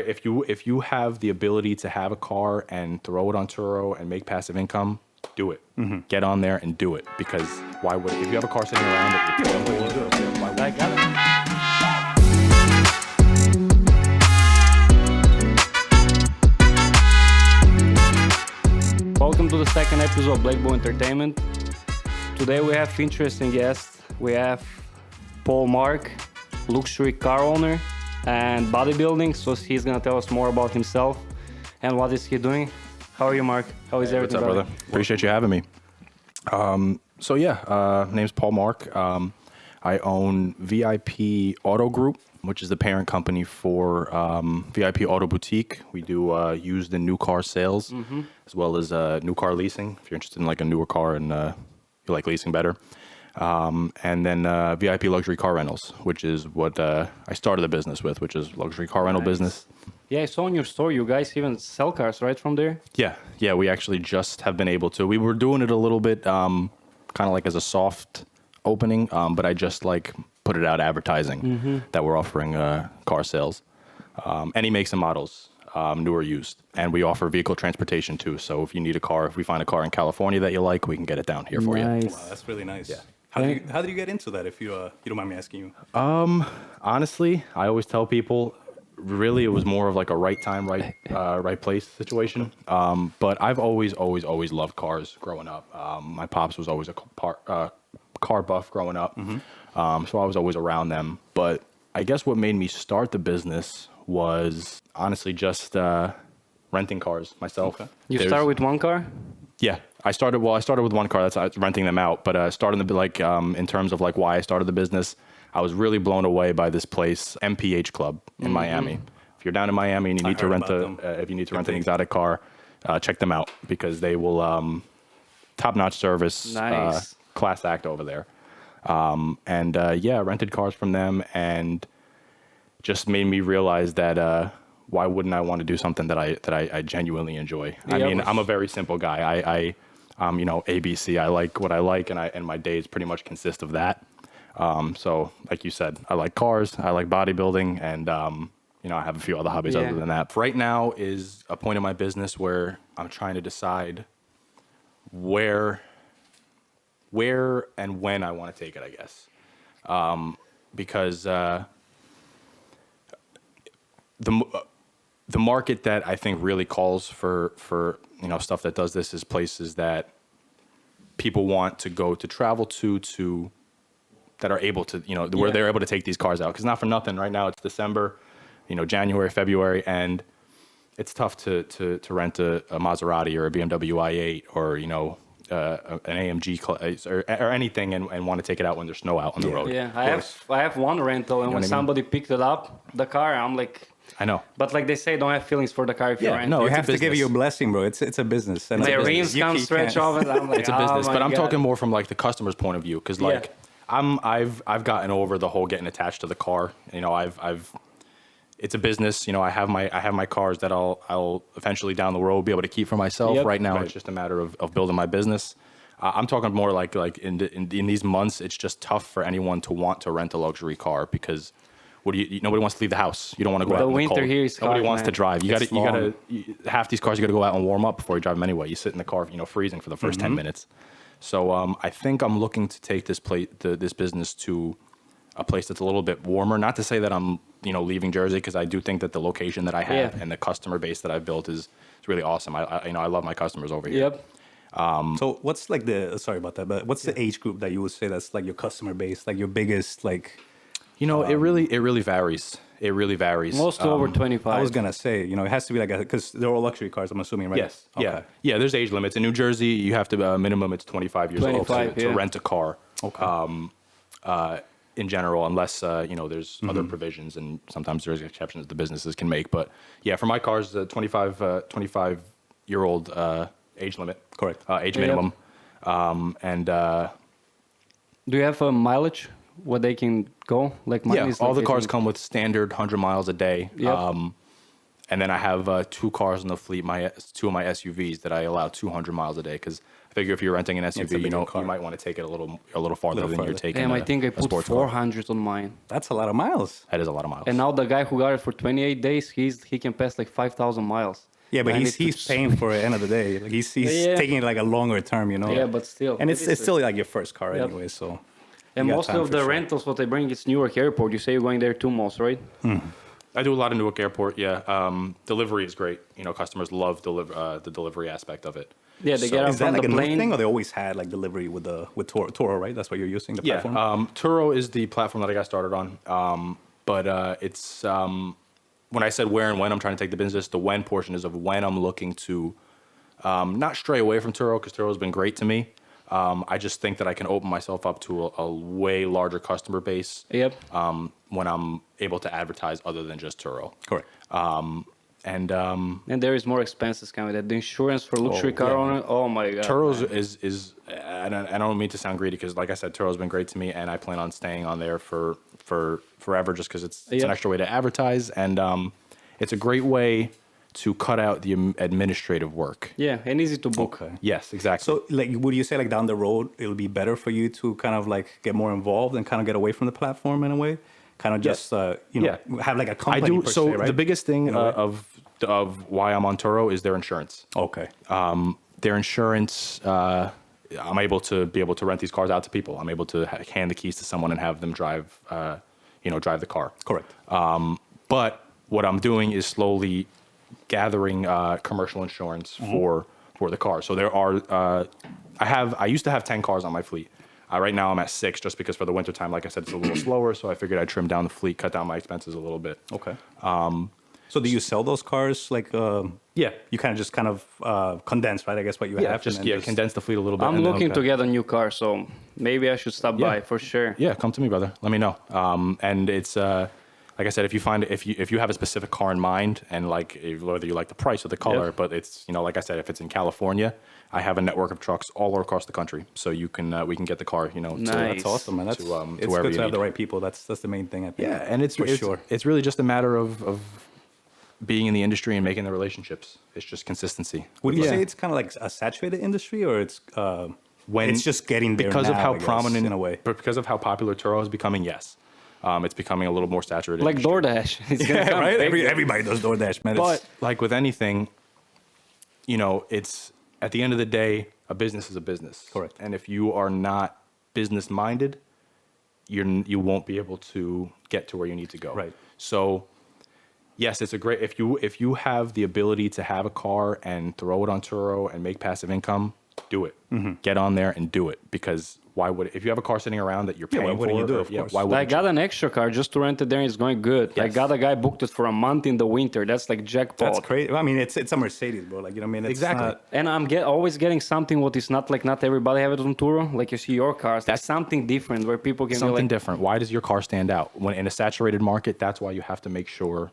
if you have the ability to have a car and throw it on Turo and make passive income, do it. Get on there and do it, because why would, if you have a car sitting around that you're paying for, do it. Why would I got it? Welcome to the second episode of BlackBull Entertainment. Today we have interesting guests. We have Paul Mark, luxury car owner and bodybuilding. So he's gonna tell us more about himself and what is he doing. How are you, Mark? How is everything? What's up, brother? Appreciate you having me. Name's Paul Mark. I own VIP Auto Group, which is the parent company for VIP Auto Boutique. We do used and new car sales, as well as new car leasing, if you're interested in like a newer car and you like leasing better. And then VIP Luxury Car Rentals, which is what I started the business with, which is luxury car rental business. Yeah, I saw in your store you guys even sell cars right from there. Yeah, we actually just have been able to. We were doing it a little bit kind of like as a soft opening, but I just like put it out advertising that we're offering car sales. Any makes and models, new or used. And we offer vehicle transportation too. So if you need a car, if we find a car in California that you like, we can get it down here for you. Wow, that's really nice. Yeah. How did you get into that, if you don't mind me asking you? Honestly, I always tell people, really, it was more of like a right time, right place situation. But I've always loved cars growing up. My pops was always a car buff growing up, so I was always around them. But I guess what made me start the business was honestly just renting cars myself. Okay. You start with one car? Yeah, I started with one car. That's renting them out. But starting the in terms of like why I started the business, I was really blown away by this place, MPH Club in Miami. If you're down in Miami and you need to rent an exotic car, check them out, because they will top-notch service, Nice. class act over there. Rented cars from them, and just made me realize that why wouldn't I want to do something that I genuinely enjoy? Yeah, I mean, I'm a very simple guy. I'm ABC. I like what I like, and my days pretty much consist of that. So like you said, I like cars, I like bodybuilding, and I have a few other hobbies other than that. Right now is a point in my business where I'm trying to decide where and when I want to take it, I guess. Because the market that I think really calls for stuff that does this is places that people want to go to travel to that are able to, where they're able to take these cars out. Because not for nothing, right now it's December, January, February, and it's tough to rent a Maserati or a BMW i8 or, an AMG or anything and want to take it out when there's snow out on the road. Yeah, I have one rental, and when somebody picked it up, the car, I'm like... I know. But like they say, don't have feelings for the car if you rent. No, You have to give you a blessing, bro. It's a business. And my rims come stretch off, and I'm like, it's a business. Oh, but I'm God. talking more from like the customer's point of view, because like I've gotten over the whole getting attached to the car. It's a business. I have my cars that I'll eventually down the road be able to keep for myself. Yep. Right now, it's just a matter of building my business. I'm talking more like in these months, it's just tough for anyone to want to rent a luxury car, because nobody wants to leave the house. You don't want to go out in the winter cold. here is Nobody hard, wants man. to drive. You It's gotta half these cars you gotta go out and warm up before you drive them anyway. You sit in the car, freezing for the first 10 minutes. So I think I'm looking to take this business to a place that's a little bit warmer. Not to say that I'm leaving Jersey, because I do think that the location that I have and the customer base that I've built is really awesome. I love my customers over here. Yep. So what's like sorry about that, but what's the age group that you would say that's like your customer base, like your biggest, like... It really varies. It really varies. Most over 25. I was going to say, it has to be like because they're all luxury cars, I'm assuming, right? Yes. Okay. Yeah. There's age limits in New Jersey. You have to minimum it's 25 years old 25, to rent a car. Okay. In general, unless there's other provisions, and sometimes there's exceptions the businesses can make. But yeah, for my cars, the 25 year old age limit, Correct. Age minimum, Do you have a mileage where they can go? Like mine is all like the cars 18. come with standard 100 miles a day. Yep. And then I have 2 cars in the fleet, 2 of my SUVs that I allow 200 miles a day because I figure if you're renting an SUV, bigger you know, car. you might want to take it a little farther than you're farther. taking. Damn, I think I a put sports car. 400 on mine. That's a lot of miles. That is a lot of miles. And now the guy who got it for 28 days, he can pass like 5,000 miles. Yeah, but And he's paying for it at the end of the day. Like he's Yeah. taking it like a longer term, you know. Yeah, but still. And it it's is still like your first car Yep. anyway, so. And you got most time of for the sure. rentals, what they bring is Newark Airport. You say you're going there too most, right? I do a lot in Newark Airport. Yeah, delivery is great. You know, customers love the delivery aspect of it. Yeah, they So- get out Is that from like the a new plane. thing, or they always had like delivery with Turo, right? That's what you're using, the Yeah, platform? Turo is the platform that I got started on. But it's when I said where and when I'm trying to take the business, the when portion is of when I'm looking to not stray away from Turo because Turo has been great to me. I just think that I can open myself up to a way larger customer base Yep. when I'm able to advertise other than just Turo. Correct. And And there is more expenses coming. That the insurance for luxury car yeah. owner. Oh my god. Turo's man. is and I don't mean to sound greedy because, like I said, Turo's been great to me, and I plan on staying on there for forever just because it's an Yep. extra way to advertise, and it's a great way to cut out the administrative work. Yeah, and easy to book. Okay. Yes, exactly. So, like, would you say, like, down the road, it'll be better for you to kind of, like, get more involved and kind of get away from the platform in a way? Kind of just, you know, have, like, a I company do. per So se, right? the biggest thing In a way. of why I'm on Turo is their insurance. Okay. Their insurance, I'm able to rent these cars out to people. I'm able to hand the keys to someone and have them drive, drive the car. Correct. But what I'm doing is slowly gathering commercial insurance for the car. So there are, I used to have 10 cars on my fleet. Right now I'm at 6 just because for the winter time, like I said, it's a little slower. So I figured I'd trim down the fleet, cut down my expenses a little bit. Okay. So do you sell those cars, like, Yeah. you kind of condense, right? I guess what you Yeah, have. just and then condense the fleet a little bit. I'm and then- looking to get a new car, so maybe I should stop Yeah. by for sure. Yeah, come to me, brother. Let me know. And it's like I said, if you have a specific car in mind, and like whether you like the price or the color, Yep. but it's like I said, if it's in California, I have a network of trucks all across the country, so you can we can get the car, Nice. That's awesome, man. That's to it's wherever good you to have need. the right people. That's the main thing, I think. Yeah, and it's for it's, sure. it's really just a matter of being in the industry and making the relationships. It's just consistency. Would you Yeah. say it's kind of like a saturated industry, or it's When it's just getting there because of now, how I guess, prominent in a way? but because of how popular Turo is becoming, yes, it's becoming a little more saturated. Like industry. DoorDash. It's gonna Yeah, come right. big. Everybody does DoorDash, man. But like with anything, it's at the end of the day, a business is a business. Correct. And if you are not business minded, you won't be able to get to where you need to go. Right. So yes, it's a great if you have the ability to have a car and throw it on Turo and make passive income, do it. Mm-hmm. Get on there and do it, because why would if you have a car sitting around that you're Yeah, paying why wouldn't for? you do it, or- of yeah, course. why I wouldn't got an extra car just to rent it there. And it's going good. I Yes. got a guy booked it for a month in the winter. That's like jackpot. That's crazy. I mean, it's a Mercedes, bro. Like, you know what I mean? It's Exactly. not- And I'm always getting something what is not like not everybody have it on Turo. Like you see your cars. That's something different where people can something be like, different. Why does your car stand out? When in a saturated market, that's why you have to make sure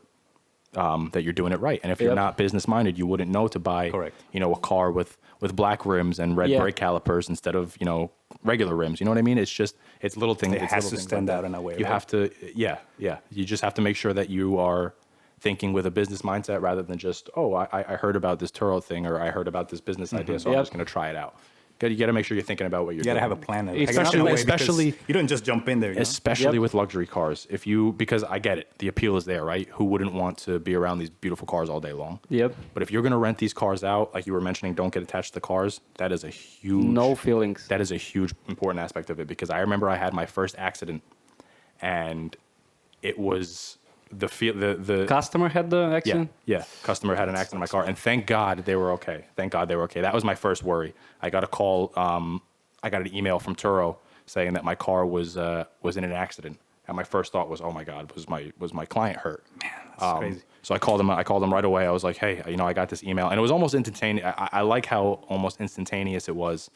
that you're doing it right. And if you're Yep. not business minded, you wouldn't know to buy, Correct. a car with black rims and red Yeah. brake calipers instead of regular rims. You know what I mean? It's just it's little things. It it's has little to things stand like out that. in a way, You right? have to, yeah. You just have to make sure that you are thinking with a business mindset rather than just, oh, I heard about this Turo thing, or I heard about this business idea, so I'm Yep. just going to try it out. You got to make sure you're thinking about what you're You gotta doing. have a plan. Especially- you don't just jump in there. You know? Especially Yep. with luxury cars. Because I get it, the appeal is there, right? Who wouldn't want to be around these beautiful cars all day long? Yep. But if you're going to rent these cars out, like you were mentioning, don't get attached to the cars. That is a huge, no feelings. that is a huge important aspect of it, because I remember I had my first accident, and it was the Customer had the yeah, accident. yeah. Customer had an accident in my car, and thank God they were okay. Thank God they were okay. That was my first worry. I got a call. I got an email from Turo saying that my car was in an accident, and my first thought was, oh my God, was my client hurt? Man, that's crazy. So I called him right away. I was like, hey, I got this email, and it was almost instantaneous. I like how almost instantaneous it was.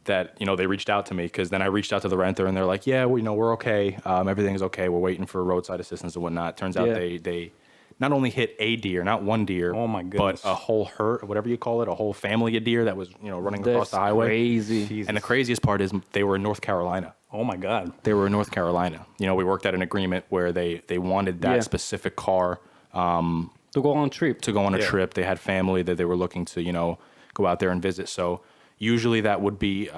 That they reached out to me, because then I reached out to the renter, and they're like, yeah, well, we're okay. Everything's okay. We're waiting for roadside assistance and whatnot. Turns out Yeah. they not only hit a deer, not one deer, Oh my goodness. but a whole herd, or whatever you call it, a whole family of deer that was running across That's the highway. crazy. Jesus. And the craziest part is they were in North Carolina. Oh my God. They were in North Carolina. You know, we worked out an agreement where they wanted that Yeah. specific car To go on trip. to go on a Yeah. trip. They had family that they were looking to, you know, go out there and visit. So usually that would be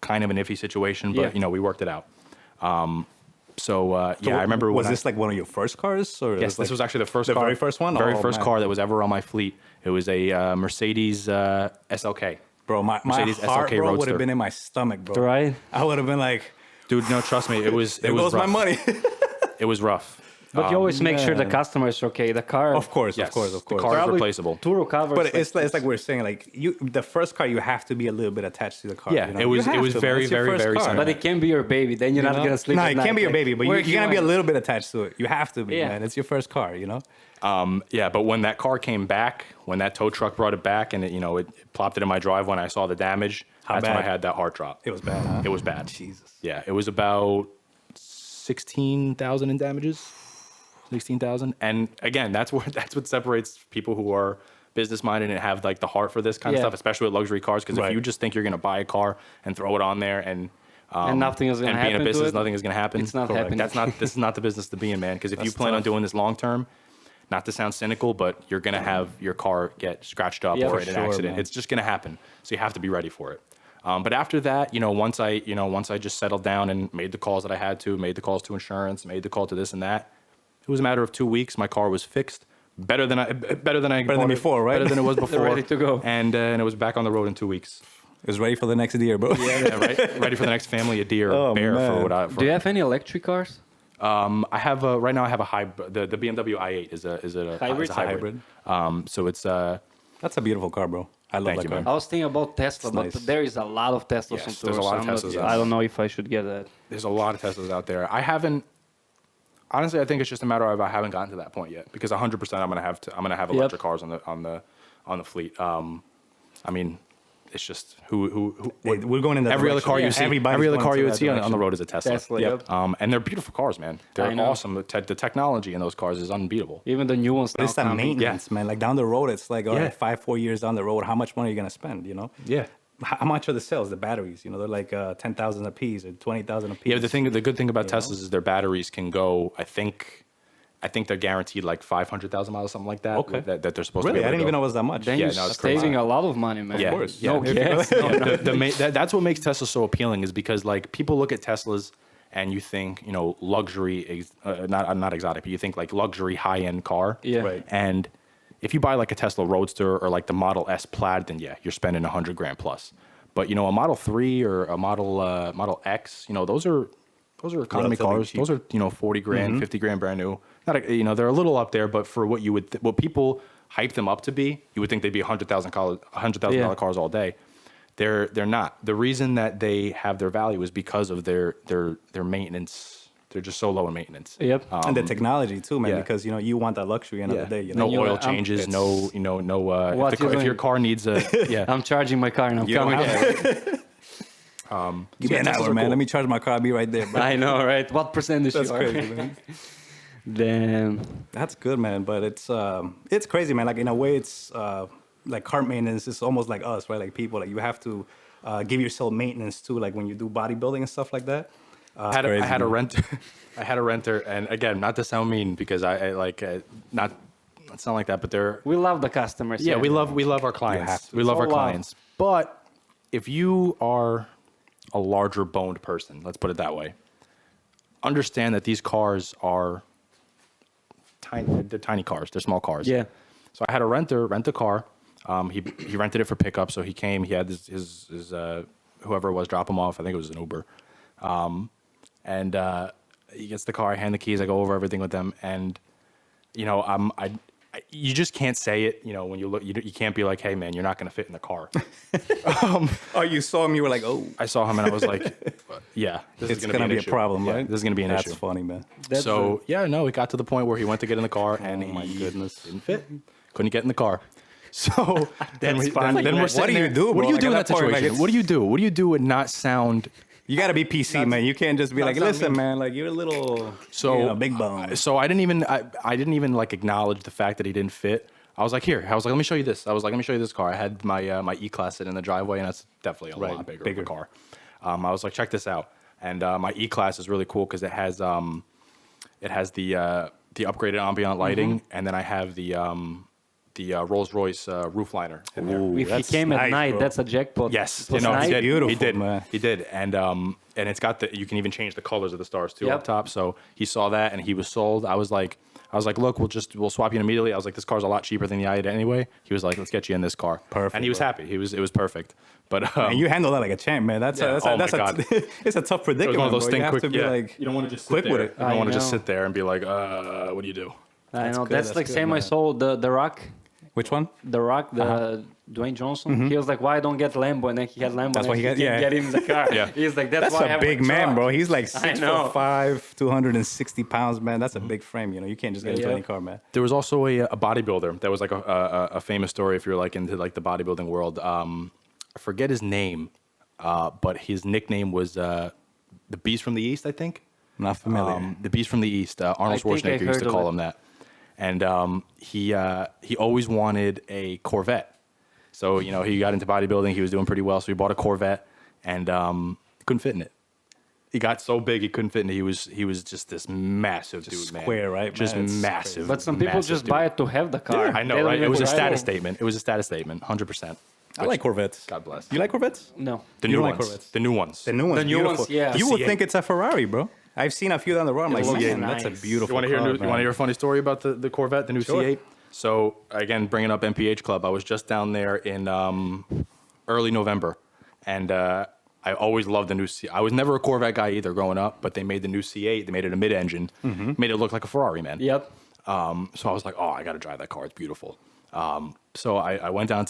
kind of an iffy situation, but Yeah. you know, we worked it out. I remember Was when this like one of your first cars? Or yes, this was actually the first the car, very first one? very Oh, first man. car that was ever on my fleet. It was a Mercedes SLK. Bro, my Mercedes heart, SLK bro, would Roadster. have been in my stomach, bro. Right? I would have been like, Dude, no, trust me, it was there it was goes my rough. money. It was rough. But you always make sure the man. customer is okay. The car. Of course, Yes, of course, of course. The car is Probably replaceable. Turo covers. But it's like we we're saying, like the first car, you have to be a little bit attached to the car. Yeah, you know? it was- You it have was to, very, man. It's your very, first very car, sentimental. But it can be your baby. Then you're not gonna sleep. No, at it night. can't be your Like, baby, but where you're gonna be a want- little bit attached to it. You have to be, Yeah. man. It's your first car, you know. Yeah, but when that car came back, when that tow truck brought it back, and it plopped it in my drive when I saw the damage, that's when I bad? had that heart drop. It was bad, huh? It was bad. Jesus. Yeah, it was about 16,000 in damages. 16,000, and again, that's what separates people who are business minded and have like the heart for this kind of Yeah. stuff, especially with luxury cars. Because Right. if you just think you're going to buy a car and throw it on there and nothing is gonna and be in happen a to business, it, nothing is going to happen. it's not Correct. happening. That's not. This is not the business to be in, man. Because if you That's plan on tough. doing this long term, not to sound cynical, but you're going to have your car get scratched up Yeah, or for in an sure, accident. man. It's just going to happen. So you have to be ready for it. But after that, once I just settled down and made the calls that I had to, made the calls to insurance, made the call to this and that, it was a matter of 2 weeks. My car was fixed, better than than bought it, before, right? Better than it was before, Ready to go. and it was back on the road in 2 weeks. It was ready for the next year, bro. Yeah, right. Ready for the next family, a deer, Oh, bear man. for what I. For, Do you have any electric cars? I have right now. I have a hybrid. The BMW i8 is a Hybrid? It's a hybrid. So it's That's a beautiful car, bro. I love Thank that you, car. man. I was thinking about Tesla, It's but nice. there is a lot of Teslas Yes, on Turo. there's a lot of so I'm not- Teslas out I there. don't know if I should get that. there's a lot of Teslas out there. I haven't. Honestly, I think it's just a matter of I haven't gotten to that point yet because 100% I'm gonna have electric cars on the fleet. I mean, it's just who We're going in that every other direction. car you Yeah, see, everybody's every other going car to you would that see on the direction. road is a Tesla. Tesla, Yep. yep. And they're beautiful cars, man. They're I know. awesome. The technology in those cars is unbeatable. Even the new ones But now it's that coming. maintenance, man. Like down the road, it's like, all Yeah. right, 5-4 years down the road, how much money are you gonna spend? You know? Yeah. How much are the cells, the batteries? You know, they're like 10,000 a piece or 20,000 a piece. Yeah, the good thing about You know? Teslas is their batteries can go. I think they're guaranteed like 500,000 miles, something like that. Okay. That they're supposed Really, to be. I able didn't to even know go. it was that much. Then Yeah, you're no, it's crazy. saving a lot of money, man. Yeah, course. yeah. No If you gas. That's what makes Tesla so appealing is because like people look at Teslas and you think luxury, not exotic, but you think like luxury high end car. Yeah. Right. And if you buy like a Tesla Roadster or like the Model S Plaid, then yeah, you're spending $100,000 plus. But a Model 3 or a Model X, those are economy Relatively cars. cheap. Those are $40,000, $50,000 brand new. Not they're a little up there, but for what what people hype them up to be, you would think they'd be $100,000 Yeah. cars all day. They're not. The reason that they have their value is because of their maintenance. They're just so low in maintenance. Yep. And the technology too, man, yeah. because you want that luxury end of the day. You know? No you know, oil changes. it's- No. What If, you if your doing? car needs a yeah. I'm charging my car and I'm You don't coming. have Give me an Teslas hour, are man. cool. Let me charge my car. I'll be right there, bro. I know, right? What percentage That's you are? crazy, man. Damn. That's good, man. But it's crazy, man. Like in a way, it's like car maintenance is almost like us, right? Like people, like you have to give yourself maintenance too. Like when you do bodybuilding and stuff like that. I had a man. renter. I had a renter, and again, not to sound mean because I like not sound like that, but they're We love the customers. yeah, we love our clients. have to. We love So our love. clients. But if you are a larger boned person, let's put it that way, understand that these cars are tiny. They're tiny cars. They're small cars. Yeah. So I had a renter rent a car. He rented it for pickup. So he came. He had his whoever it was drop him off. I think it was an Uber. And he gets the car. I hand the keys. I go over everything with them. And you just can't say it. When you look, you can't be like, "Hey, man, you're not going to fit in the car." Oh, you saw him. You were like, oh, I saw him and I was like, "Yeah, this it's is going gonna to be a problem, Yeah, right? this is going to be an That's issue." funny, man. So yeah, no, it got to the point where he went to get in the car and Oh, my he goodness. didn't fit. Couldn't get in the car. So then, funny, then man. we're sitting What do you there- do, What bro? do you Like, do in at that that point, like, situation? it's- What do you do? What do you do and not sound? You got to be PC, man. You can't just be like, not listen, me. man, like you're a little, So big bone. So I didn't even like acknowledge the fact that he didn't fit. I was like, here. I was like, let me show you this. I was like, let me show you this car. I had my E-Class sitting in the driveway, and that's definitely a Right, lot bigger bigger. of a car. I was like, check this out. And my E-Class is really cool because it has the upgraded ambient lighting, and then I have the Rolls-Royce roof liner in there. If he that's came at nice, night, bro. that's a jackpot. Yes, It was he nice. did. Beautiful, he did. man. He did, and it's got you can even change the colors of the stars too Yep. up top. So he saw that and he was sold. I was like, look, we'll swap you in immediately. I was like, this car's a lot cheaper than the i8 anyway. He was like, let's get you in this car. Perfect, And he was bro. happy. It was perfect. But And you handle that like a champ, man. That's Yeah. Oh my God. it's a tough it predicament. was one of those bro. things. You have Quick, to be yeah. like, You don't want to just quick sit with there. it. You don't I want to just know. sit there and be like, what do you do? I know. good, That's that's like good, same I man. saw the Rock. Which one? The Rock, Dwayne Johnson. He was like, "Why I don't get Lambo?" And then he had Lambo. That's and why he then got- yeah. can't get in the car. Yeah. He's like, "That's That's why I have a big my man, truck." bro. He's like I know. 6'5", 260 pounds, man. That's a big frame. You know, you can't just get into Yeah. any car, man. There was also a bodybuilder that was like a famous story if you're like into like the bodybuilding world. I forget his name, but his nickname was the Beast from the East, I think. Not familiar. The Beast from the East. Arnold think I Schwarzenegger used heard to of call it. him that. And he always wanted a Corvette. So, you know, he got into bodybuilding. He was doing pretty well. So he bought a Corvette and couldn't fit in it. He got so big he couldn't fit in it. He was just this massive dude, man. square, right, Just man? It's massive. But some people massive just dude. buy it to have the car. I know, They don't right? It even was a drive status it. statement. It was a status statement, 100%. I like Corvettes. God bless. You like Corvettes? No. The You new don't like ones. Corvettes? The new ones. The new ones, The new beautiful. ones, yeah. You would C8. think it's a Ferrari, bro. I've seen a few down the road. I'm like, looks man, that's nice. a beautiful You want to hear? car, You want to hear a funny story about the Corvette, the new Sure. C8? So again, bringing up MPH Club, I was just down there in early November, and I always loved the new C. I was never a Corvette guy either growing up, but they made the new C8. They made it a mid-engine, made it look like a Ferrari, man. Yep. So I was like, oh, I got to drive that car. It's beautiful. So I went down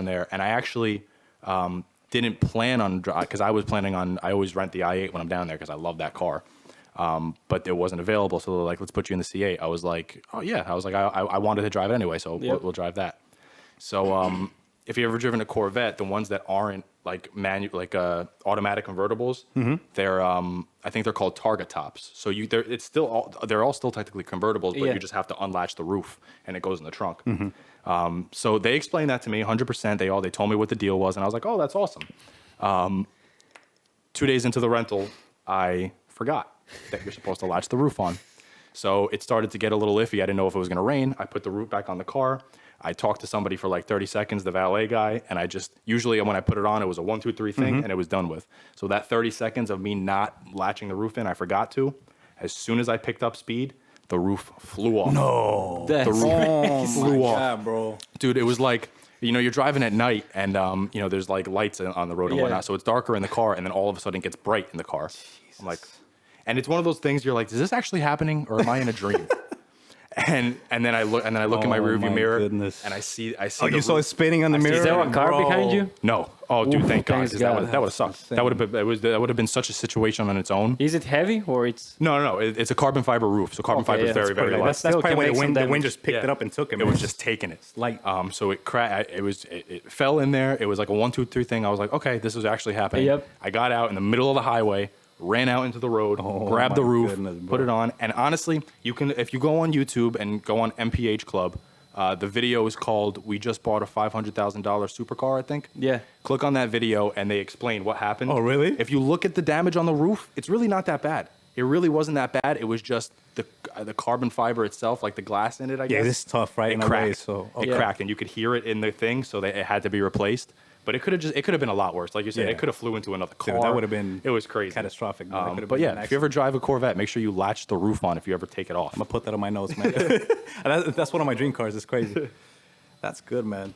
there, and I actually didn't plan on because I was planning on. I always rent the i8 when I'm down there because I love that car. But it wasn't available, so they're like, let's put you in the C8. I was like, oh yeah. I was like, I wanted to drive it anyway, so Yep. we'll drive that. So if you've ever driven a Corvette, the ones that aren't like automatic convertibles, they're I think they're called target tops. So they're all still technically convertibles, but Yeah. you just have to unlatch the roof and it goes in the trunk. So they explained that to me 100%. They told me what the deal was, and I was like, oh, that's awesome. 2 days into the rental, I forgot that you're supposed to latch the roof on. So it started to get a little iffy. I didn't know if it was going to rain. I put the roof back on the car. I talked to somebody for like 30 seconds, the valet guy, and usually when I put it on, it was a 1, 2, 3 thing, and it was done with. So that 30 seconds of me not latching the roof in, I forgot to. As soon as I picked up speed, the roof flew off. No. That's Oh Flew my off. God, bro. Dude, it was like, you're driving at night and, there's like lights on the road and Yeah. whatnot. So it's darker in the car and then all of a sudden it gets bright in the car. I'm like, and it's one of those things you're like, is this actually happening or am I in a dream? and then I look in my Oh rearview my mirror goodness. and I see Oh, the you saw it roof. spinning on the mirror? Is there a car Bro. behind you? No. Oh, dude, Oof, thank God. thanks 'Cause God. That would have sucked. That would have been such a situation on its own. Is it heavy or it's? No. It's a carbon fiber roof. So carbon Okay, fiber is yeah, very, that's very pretty light. light. That's Still probably can why make the some wind damage. just picked it up and took it. It man. was just taking it. light. So it cracked. It fell in there. It was like a 1, 2, 3 thing. I was like, okay, this is actually happening. Yep. I got out in the middle of the highway, ran out into the road, grabbed my the roof, goodness, bro. put it on, and honestly, if you go on YouTube and go on MPH Club, the video is called "We Just Bought a $500,000 Supercar," I think. Yeah. Click on that video and they explain what happened. Oh, really? If you look at the damage on the roof, it's really not that bad. It really wasn't that bad. It was just the carbon fiber itself, like the glass in it, I guess. Yeah, this is tough, right? It in a cracked. way, so It Yeah. cracked, and you could hear it in the thing, so it had to be replaced. But it could have been a lot worse. Like you said, Yeah. it could have flew into another car. Dude, that would have been It was crazy. catastrophic. Man. That could have But been an yeah, if you ever drive a Corvette, make sure you latch the roof on if you ever take it off. I'm gonna put that on my notes, man. And that's one of my dream cars. It's crazy. That's good, man.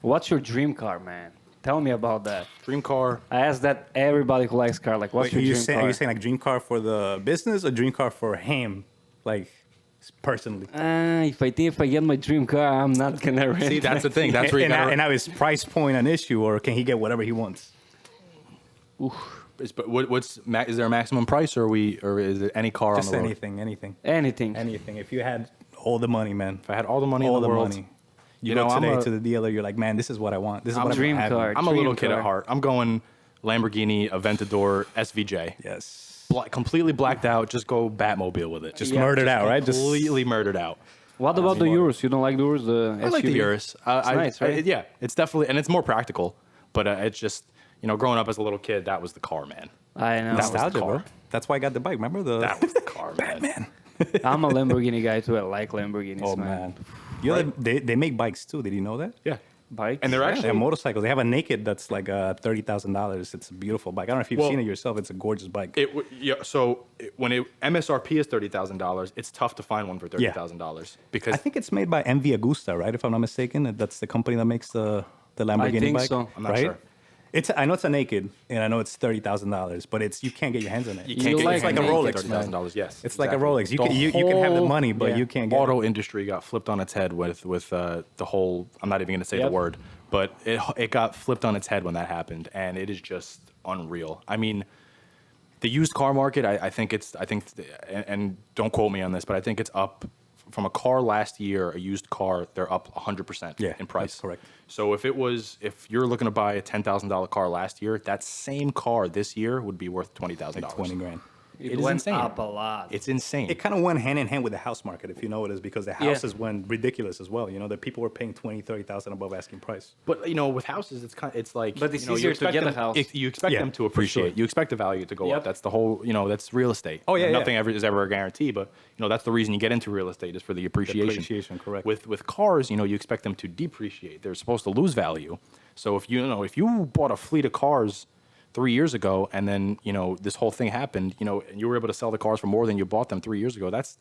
What's your dream car, man? Tell me about that. Dream car. I asked that everybody who likes car. Like, what's Wait, your dream car? are you saying like dream car for the business or dream car for him, like personally? If I get my dream car, I'm not gonna rent. See, that's the thing. That's where you and gotta, now is price point an issue, or can he get whatever he wants? But is there a maximum price, or is it any car Just on the road? anything. anything. If you had all the money, man, If I had all the money all in the the world, money, you go know, today to the dealer, you're like, man, this is what I want. This is what dream I'm having. car. I'm a little Dream kid car. at heart. I'm going Lamborghini Aventador SVJ. Yes. Completely blacked out. Just go Batmobile with it. Just Yeah. Murdered out, right? Just completely murdered out. What about the Urus? You don't like the Urus? The I like the SUV? Urus. nice, right? Yeah, it's definitely, and it's more practical. But it's just, growing up as a little kid, that was the car, man. I know. Nostalgia, car. bro. That's why I got the bike. Remember the That was the car, man. Batman? I'm a Lamborghini guy too. I like Lamborghinis, Oh man, you know they make bikes too. Did you know that? Yeah. Bikes. And they're They actually have motorcycles. They have a naked that's like $30,000. It's a beautiful bike. I don't know if you've Well, seen it yourself. It's a gorgeous bike. when MSRP is $30,000, it's tough to find one for $30,000 because I think it's made by MV Agusta, right? If I'm not mistaken, that's the company that makes the Lamborghini think bike. so. I'm not right? sure. I know it's a naked, and I know it's $30,000, but you can't get your hands on it. you can't get like your it's like a hands on Rolex, man. $30,000. Yes, It's like a exactly. Rolex. You can have the money, but you can't get Auto industry got flipped on its head with the whole. I'm not even going to say the Yep. word, but it got flipped on its head when that happened, and it is just unreal. I mean, the used car market. I think and don't quote me on this, but I think it's up from a car last year. A used car, they're up 100% Yeah, in price. that's correct. So if you're looking to buy a $10,000 car last year, that same car this year would be worth $20,000. like 20 grand. It is went insane. up a lot. It's insane. It kind of went hand in hand with the house market, if you know it is, because the houses went ridiculous as well. You know, that people were paying 20, 30,000 above asking price. But with houses, it's like. But it's you easier you to expect get a them, house. You expect Yeah, them to for appreciate. sure. You expect the value to go Yep. up. That's the whole. That's real estate. Oh, yeah, Nothing yeah. ever is ever a guarantee, but that's the reason you get into real estate is for the appreciation. Appreciation, correct. With cars, you expect them to depreciate. They're supposed to lose value. So if you bought a fleet of cars 3 years ago, and then this whole thing happened, and you were able to sell the cars for more than you bought them 3 years ago. That's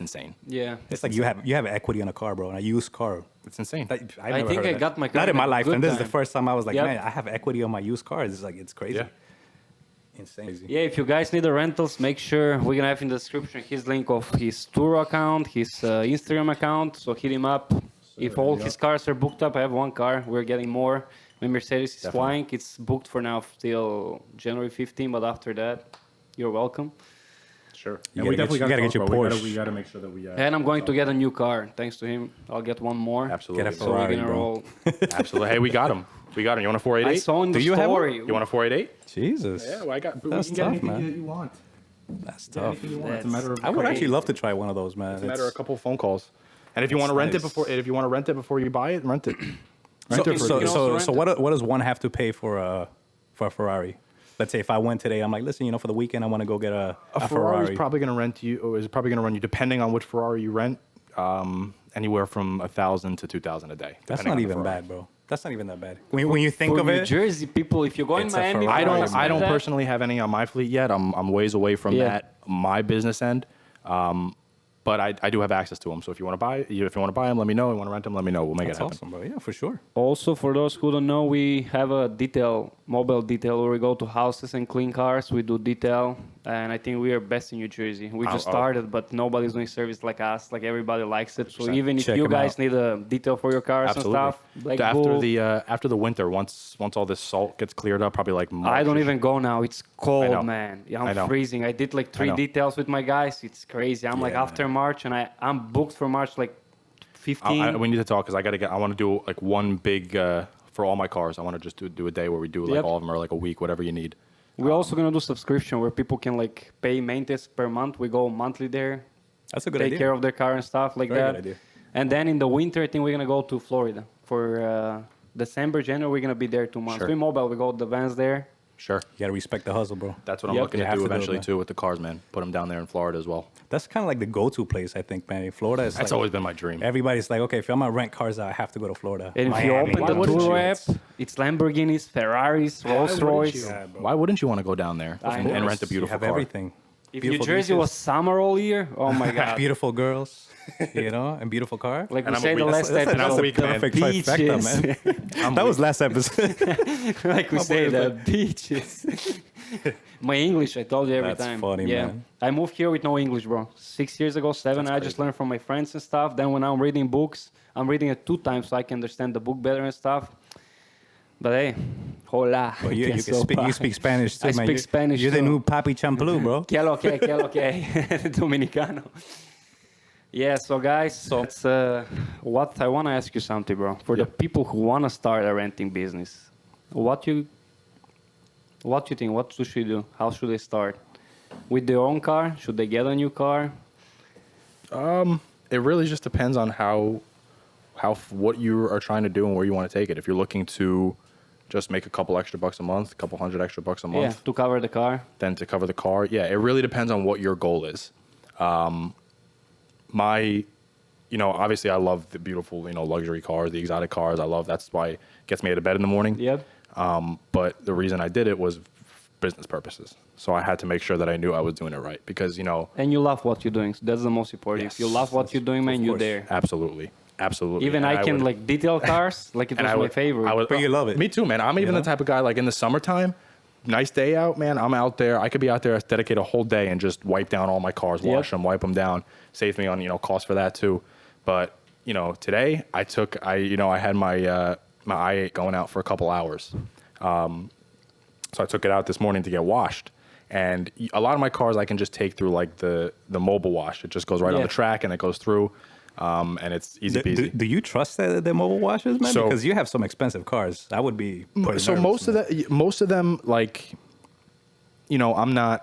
insane. Yeah. It's like you have equity on a car, bro, on a used car. It's insane. I think I got my car Not in in my a life, good and this is the time. first time I was like, Yep. man, I have equity on my used cars. It's crazy. Yeah. Insane. Yeah, if you guys need the rentals, make sure we're gonna have in the description his link of his Turo account, his Instagram account. So hit him up. If all his cars are booked up, I have one car. We're getting more. When Mercedes is flying, it's booked for now till January 15. But after that, you're welcome. Sure. You gotta get your Porsche. We gotta make sure that we. And I'm going to get a new car. Thanks to him, I'll get one more. Absolutely. Get a So we're Ferrari, gonna bro. roll. Absolutely. Hey, we got him. You want a I 488? saw in the Do you have one? story. You want a 488? Jesus. Yeah, well, I got. That's we can get tough, anything man. that you want. That's tough. Anything you want. It's a That's- matter of. I would actually love to try one of those, man. It's a matter of a couple phone calls. And if you want to rent nice. it before you buy it, rent it. So, Rent it for so, can so, also so rent what does one have to pay for a Ferrari? Let's say if I went today, I'm like, listen, for the weekend, I want to go get a A Ferrari Ferrari. is probably going to rent you, or is probably going to run you, depending on which Ferrari you rent, anywhere from $1,000 to $2,000 a day. That's depending not the even Ferrari. bad, bro. That's not even that bad. When you think For of New it, Jersey people, if you go in It's a Miami, Ferrari, I man. don't that. personally have any on my fleet yet. I'm ways away from Yeah. my business end. But I do have access to them. So if you want to buy them, let me know. If you want to rent them, let me know. We'll make that's it happen. awesome, bro. Yeah, for sure. Also, for those who don't know, we have a mobile detail where we go to houses and clean cars. We do detail, and I think we are best in New Jersey. We just started, but nobody's doing service like us. Like everybody likes it. So 100%. even if Check you 'em guys out. need a detail for your cars Absolutely. and stuff, BlackBull. After the winter, once all this salt gets cleared up, probably like March. I don't even go now. It's cold, know. man. Yeah, I I'm know. freezing. I did like 3 know. details with my guys. It's crazy. I'm like Yeah, after March, and I'm booked for March like 15. We need to talk because I want to do like one big for all my cars. I want to just do a day where we do like Yep. all of them, or like a week, whatever you need. We're also gonna do subscription where people can like pay maintenance per month. We go monthly there, That's a good take idea. care of their car and stuff like Very that. good idea. And then in the winter, I think we're gonna go to Florida for December, January. We're gonna be there 2 months. Sure. We mobile. We go the vans there. Sure. You gotta respect the hustle, bro. That's what I'm Yep. looking You to have do to do it, eventually man. too with the cars, man. Put them down there in Florida as well. That's kind of like the go-to place, I think, man. In Florida is That's like, always been my dream. everybody's like, okay, if I'm gonna rent cars, I have to go to Florida. And if you Miami. open the Why wouldn't Turo you? app, it's Lamborghinis, Ferraris, Rolls Royce. Yeah, bro. Why wouldn't you want to go down there I and know. rent a You beautiful have car? everything. If Beautiful New Jersey beaches. was summer all year, oh my god! Beautiful girls, and beautiful car. Like And we I'm a say the weak- last that's- episode, that's a the weak man. Perfect trifecta, man. That was last episode. like we say, the beaches. My English, I told you every That's time. funny, yeah. man. I moved here with no English, bro. 6 years ago, 7. I just learned from my friends and stuff. Then when I'm reading books, I'm reading it 2 times so I can understand the book better and stuff. But hey, hola. But you speak Spanish too, I man. speak Spanish You're the too. new Papi Champlu, bro. Que lo que. Dominicano. Yeah, so guys, it's, what I want to ask you something, bro. For the people who want to start a renting business, what you think? What should you do? How should they start? With their own car? Should they get a new car? It really just depends on what you are trying to do and where you want to take it. If you're looking to just make a couple extra bucks a month, a couple $100 extra bucks a Yeah, month, to cover the car. than to cover the car. Yeah, it really depends on what your goal is. Obviously I love the beautiful, luxury cars, the exotic cars. That's why it gets me out of bed in the morning. Yep. But the reason I did it was business purposes. So I had to make sure that I knew I was doing it right because, And you love what you're doing. So that's the most important. Yes, If you love what you're doing, man, you're there. Absolutely. Even And I can would- detail cars. Like it was my favorite. But you love it. Me too, man. I'm even the type of guy like in the summertime, nice day out, man. I'm out there. I could be out there, dedicate a whole day and just wipe down all my cars, wash them, wipe them down. Save me on cost for that too. But today I had my my i8 going out for a couple hours. So I took it out this morning to get washed. And a lot of my cars I can just take through like the mobile wash. It just goes right on the track and it goes through. And it's easy peasy. Do you trust the mobile washers, man? So- Because you have some expensive cars. I would be pretty So nervous, man. most of them, like, I'm not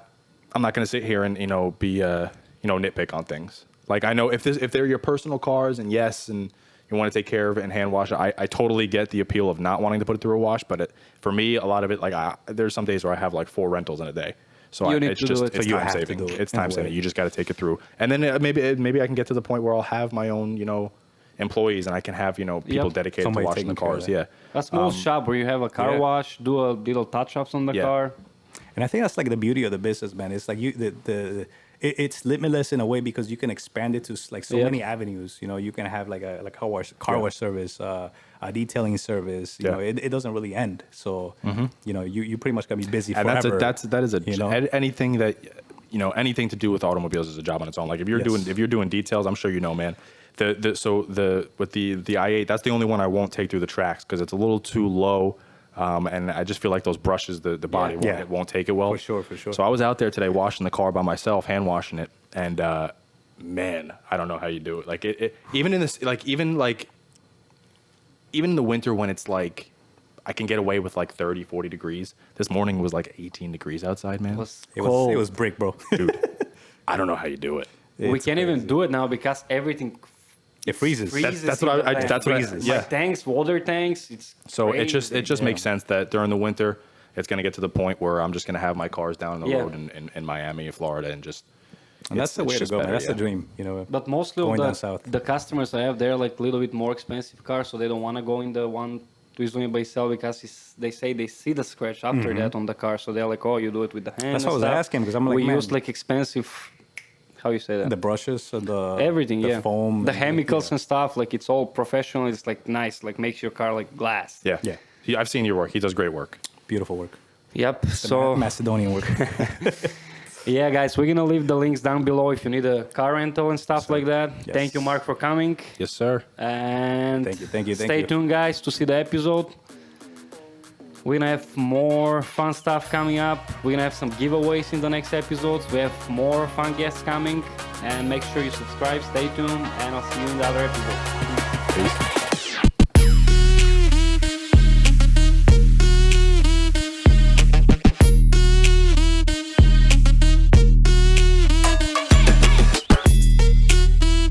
going to sit here and be nitpick on things. Like I know if they're your personal cars and you want to take care of it and hand wash it, I totally get the appeal of not wanting to put it through a wash. But for me, a lot of it, like there's some days where I have like 4 rentals in a day. So You need it's to do just it. it's So you time have to saving. do it It's in a time saving. way. You just got to take it through, and then maybe I can get to the point where I'll have my own employees and I can have people Yep. dedicated Somebody to washing the taking care of cars. that. Yeah. A small shop where you have a car yeah. wash, do a little touch-ups on the Yeah. car. And I think that's like the beauty of the business, man. It's like it's limitless in a way because you can expand it to like so Yeah. many avenues. You can have like a car wash service, a detailing service. You know, it doesn't really end. So you pretty much gonna be busy And forever. that is anything that anything to do with automobiles is a job on its own. Like if you're doing details, I'm sure man. With the i8, that's the only one I won't take through the tracks because it's a little too low. And I just feel like those brushes, the body won't take it well. For sure. So I was out there today washing the car by myself, hand washing it, and man, I don't know how you do it. Like it even in this, like even in the winter when it's like I can get away with like 30, 40 degrees. This morning was like 18 degrees outside, man. It was brick, bro. Dude, I don't know how you do it. We can't even do it now because everything It freezes. That's what Like tanks, water tanks. It's So crazy. it just makes sense that during the winter, it's going to get to the point where I'm just going to have my cars down the Yeah. road in Miami, Florida, and just. And that's the way to just go, man. better, That's the dream, But mostly Going of down south. the customers I have, they're like a little bit more expensive cars, so they don't want to go in the one who is doing it by itself because they say they see the scratch after that on the car, so they're like, oh, you do it with the hand. That's and what I was stuff. asking, because I'm like, we man, use like expensive, how you say that? The brushes, the Everything, the yeah. foam, the and- chemicals yeah. and stuff, like it's all professional. It's like nice, like makes your car like glass. Yeah. I've seen your work. He does great work. Beautiful work. Yep. The So Macedonian work. yeah, guys, we're gonna leave the links down below if you need a car rental and stuff like that. Yes. Thank you, Mark, for coming. Yes, sir. And Thank you. Stay tuned, guys, to see the episode. We're gonna have more fun stuff coming up. We're gonna have some giveaways in the next episodes. We have more fun guests coming. And make sure you subscribe, stay tuned, and I'll see you in the other episode. Peace.